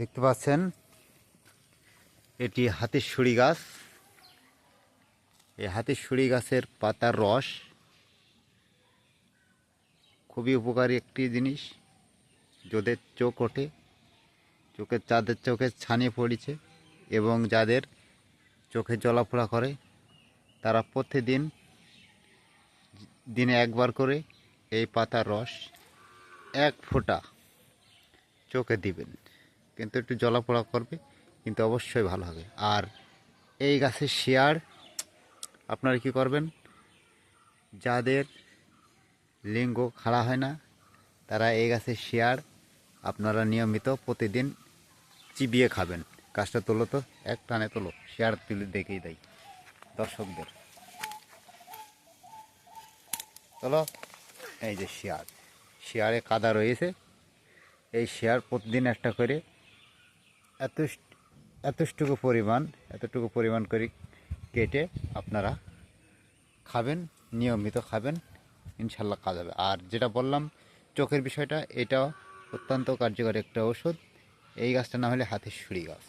দেখতে পাচ্ছেন এটি হাতিরশুঁড়ি গাছ। এই হাতিরশুঁড়ি গাছের পাতার রস খুবই উপকারী একটি জিনিস। যাদের চোখ ওঠে, যাদের চোখে ছানি পড়েছে এবং যাদের চোখে জ্বলাপোড়া করে, তারা প্রতিদিন দিনে একবার করে এই পাতার রস এক ফোঁটা চোখে দিবেন। কিন্তু একটু জ্বলাপোড়া করবে, কিন্তু অবশ্যই ভালো হবে। আর এই গাছের শিয়াড় আপনারা কি করবেন, যাদের লিঙ্গ খাড়া হয় না, তারা এই গাছের শিয়াড় আপনারা নিয়মিত প্রতিদিন চিবিয়ে খাবেন। গাছটা তোলো তো, এক টানে তোলো, শিয়াড় তুলে দেখেই দেয় দর্শকদের। চলো, এই যে শিয়াড়ে কাদা রয়েছে, এই শিয়াড় প্রতিদিন একটা করে এতটুকু পরিমাণ করে কেটে আপনারা খাবেন, নিয়মিত খাবেন, ইনশাল্লাহ কাজ হবে। আর যেটা বললাম চোখের বিষয়টা, এটাও অত্যন্ত কার্যকরী একটা ওষুধ। এই গাছটার নাম হলে হাতিরশুঁড়ি গাছ।